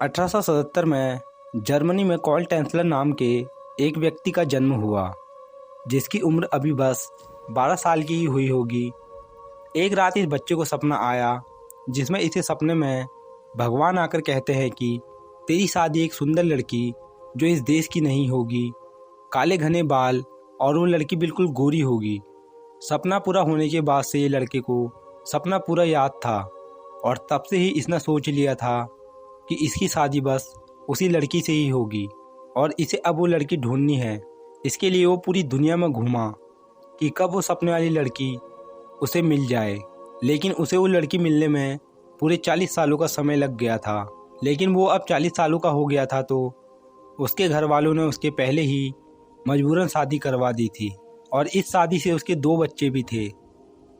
1877 में जर्मनी में कॉल टेंसलर नाम के एक व्यक्ति का जन्म हुआ, जिसकी उम्र अभी बस 12 साल की ही हुई होगी। एक रात इस बच्चे को सपना आया, जिसमें इसे सपने में भगवान आकर कहते हैं कि तेरी शादी एक सुंदर लड़की जो इस देश की नहीं होगी, काले घने बाल और वो लड़की बिल्कुल गोरी होगी। सपना पूरा होने के बाद से ये लड़के को सपना पूरा याद था और तब से ही इसने सोच लिया था कि इसकी शादी बस उसी लड़की से ही होगी और इसे अब वो लड़की ढूंढनी है। इसके लिए वो पूरी दुनिया में घूमा कि कब वो सपने वाली लड़की उसे मिल जाए, लेकिन उसे वो लड़की मिलने में पूरे 40 सालों का समय लग गया था। लेकिन वो अब 40 सालों का हो गया था तो उसके घर वालों ने उसके पहले ही मजबूरन शादी करवा दी थी और इस शादी से उसके 2 बच्चे भी थे।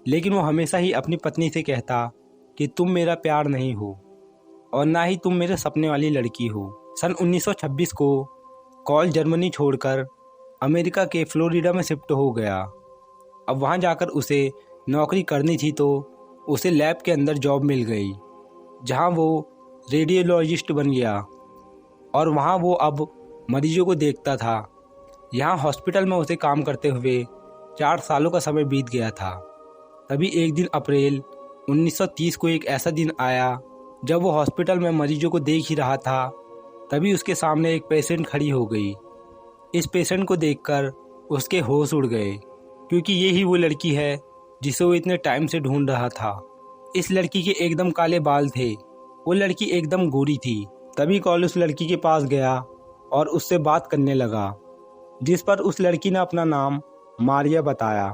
लेकिन वो हमेशा ही अपनी पत्नी से कहता कि तुम मेरा प्यार नहीं हो और ना ही तुम मेरे सपने वाली लड़की हो। सन 1926 को कॉल जर्मनी छोड़कर अमेरिका के फ्लोरिडा में शिफ्ट हो गया। अब वहाँ जाकर उसे नौकरी करनी थी तो उसे लैब के अंदर जॉब मिल गई, जहाँ वो रेडियोलॉजिस्ट बन गया और वहाँ वो अब मरीजों को देखता था। यहाँ हॉस्पिटल में उसे काम करते हुए 4 सालों का समय बीत गया था। तभी एक दिन अप्रैल 1930 को एक ऐसा दिन आया जब वो हॉस्पिटल में मरीजों को देख ही रहा था, तभी उसके सामने एक पेशेंट खड़ी हो गई। इस पेशेंट को देखकर उसके होश उड़ गए, क्योंकि ये ही वो लड़की है जिसे वो इतने टाइम से ढूंढ रहा था। इस लड़की के एकदम काले बाल थे, वो लड़की एकदम गोरी थी। तभी कॉल उस लड़की के पास गया और उससे बात करने लगा, जिस पर उस लड़की ने अपना नाम मारिया बताया।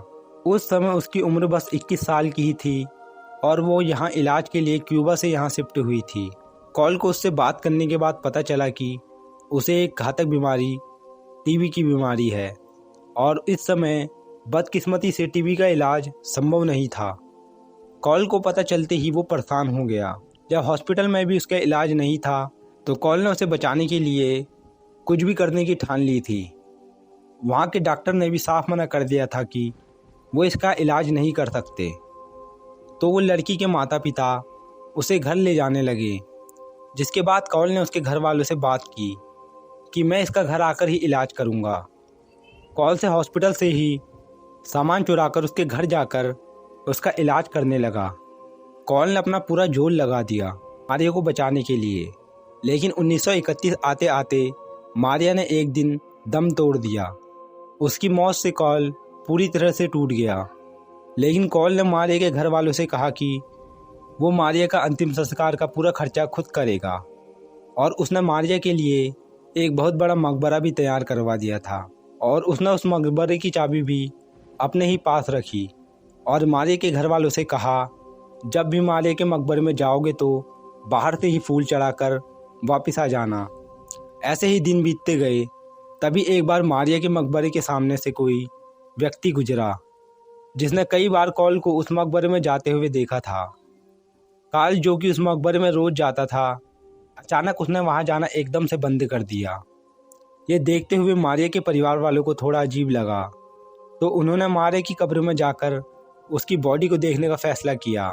उस समय उसकी उम्र बस 21 साल की ही थी और वो यहाँ इलाज के लिए क्यूबा से यहाँ शिफ्ट हुई थी। कॉल को उससे बात करने के बाद पता चला कि उसे एक घातक बीमारी टीबी की बीमारी है और इस समय बदकिस्मती से टीबी का इलाज संभव नहीं था। कॉल को पता चलते ही वो परेशान हो गया। जब हॉस्पिटल में भी उसका इलाज नहीं था तो कॉल ने उसे बचाने के लिए कुछ भी करने की ठान ली थी। वहाँ के डॉक्टर ने भी साफ मना कर दिया था कि वो इसका इलाज नहीं कर सकते। तो वो लड़की के माता पिता उसे घर ले जाने लगे, जिसके बाद कॉल ने उसके घर वालों से बात की कि मैं इसका घर आकर ही इलाज करूँगा। कॉल से हॉस्पिटल से ही सामान चुराकर उसके घर जाकर उसका इलाज करने लगा। कॉल ने अपना पूरा जोर लगा दिया मारिया को बचाने के लिए, लेकिन 1931 आते आते मारिया ने एक दिन दम तोड़ दिया। उसकी मौत से कॉल पूरी तरह से टूट गया। लेकिन कॉल ने मारिया के घर वालों से कहा कि वो मारिया का अंतिम संस्कार का पूरा खर्चा खुद करेगा और उसने मारिया के लिए एक बहुत बड़ा मकबरा भी तैयार करवा दिया था और उसने उस मकबरे की चाबी भी अपने ही पास रखी और मारिया के घर वालों से कहा, जब भी मारिया के मकबरे में जाओगे तो बाहर से ही फूल चढ़ाकर वापस आ जाना। ऐसे ही दिन बीतते गए। तभी एक बार मारिया के मकबरे के सामने से कोई व्यक्ति गुजरा, जिसने कई बार कॉल को उस मकबरे में जाते हुए देखा था। कॉल जो कि उस मकबरे में रोज जाता था, अचानक उसने वहां जाना एकदम से बंद कर दिया। ये देखते हुए मारिया के परिवार वालों को थोड़ा अजीब लगा, तो उन्होंने मारिया की कब्र में जाकर उसकी बॉडी को देखने का फैसला किया।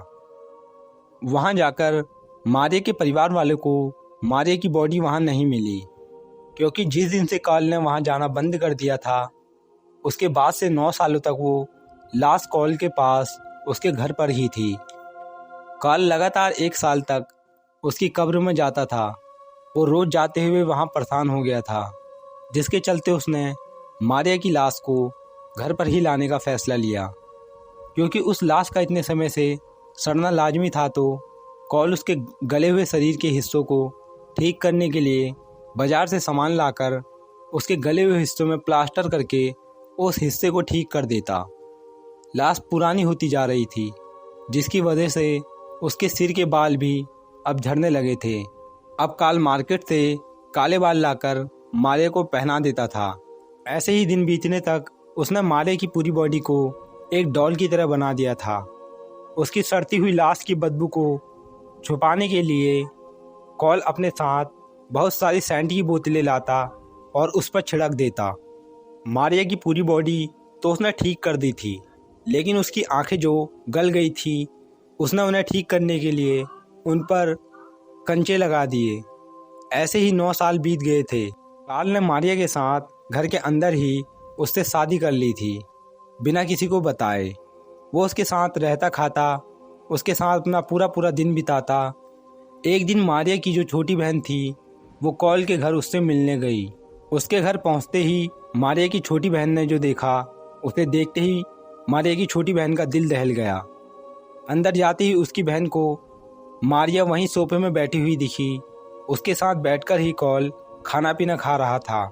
वहां जाकर मारिया के परिवार वालों को मारिया की बॉडी वहां नहीं मिली, क्योंकि जिस दिन से कॉल ने वहां जाना बंद कर दिया था, उसके बाद से 9 सालों तक वो लास्ट कॉल के पास उसके घर पर ही थी। कॉल लगातार 1 साल तक उसकी कब्र में जाता था। वो रोज जाते हुए वहां परेशान हो गया था, जिसके चलते उसने मारिया की लाश को घर पर ही लाने का फैसला लिया। क्योंकि उस लाश का इतने समय से सड़ना लाजमी था, तो कॉल उसके गले हुए शरीर के हिस्सों को ठीक करने के लिए बाजार से सामान लाकर उसके गले हुए हिस्सों में प्लास्टर करके उस हिस्से को ठीक कर देता। लाश पुरानी होती जा रही थी, जिसकी वजह से उसके सिर के बाल भी अब झड़ने लगे थे। अब कॉल मार्केट से काले बाल लाकर मारिया को पहना देता था। ऐसे ही दिन बीतने तक उसने मारिया की पूरी बॉडी को एक डॉल की तरह बना दिया था। उसकी सड़ती हुई लाश की बदबू को छुपाने के लिए कॉल अपने साथ बहुत सारी सेंट की बोतलें लाता और उस पर छिड़क देता। मारिया की पूरी बॉडी तो उसने ठीक कर दी थी, लेकिन उसकी आंखें जो गल गई थी, उसने उन्हें ठीक करने के लिए उन पर कंचे लगा दिए। ऐसे ही 9 साल बीत गए थे। कार्ल ने मारिया के साथ घर के अंदर ही उससे शादी कर ली थी, बिना किसी को बताए। वो उसके साथ रहता खाता, उसके साथ अपना पूरा पूरा दिन बिताता। एक दिन मारिया की जो छोटी बहन थी वो कॉल के घर उससे मिलने गई। उसके घर पहुंचते ही मारिया की छोटी बहन ने जो देखा, उसे देखते ही मारिया की छोटी बहन का दिल दहल गया। अंदर जाते ही उसकी बहन को मारिया वहीं सोफे में बैठी हुई दिखी। उसके साथ बैठकर ही कॉल खाना पीना खा रहा था।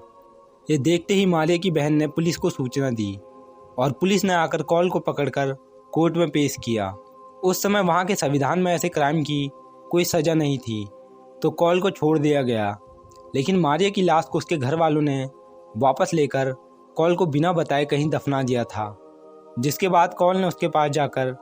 ये देखते ही मारिया की बहन ने पुलिस को सूचना दी और पुलिस ने आकर कॉल को पकड़कर कोर्ट में पेश किया। उस समय वहाँ के संविधान में ऐसे क्राइम की कोई सज़ा नहीं थी, तो कॉल को छोड़ दिया गया। लेकिन मारिया की लाश को उसके घर वालों ने वापस लेकर कॉल को बिना बताए कहीं दफना दिया था। जिसके बाद कॉल ने उसके पास जाकर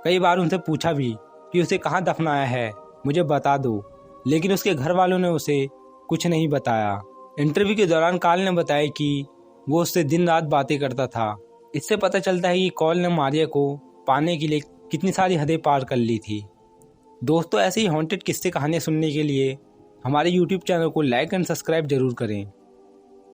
कई बार उनसे पूछा भी कि उसे कहाँ दफनाया है, मुझे बता दो, लेकिन उसके घर वालों ने उसे कुछ नहीं बताया। इंटरव्यू के दौरान कॉल ने बताया कि वो उससे दिन रात बातें करता था। इससे पता चलता है कि कॉल ने मारिया को पाने के लिए कितनी सारी हदें पार कर ली थी। दोस्तों, ऐसे ही हॉन्टेड किस्से कहानियाँ सुनने के लिए हमारे YouTube चैनल को लाइक एंड सब्सक्राइब जरूर करें।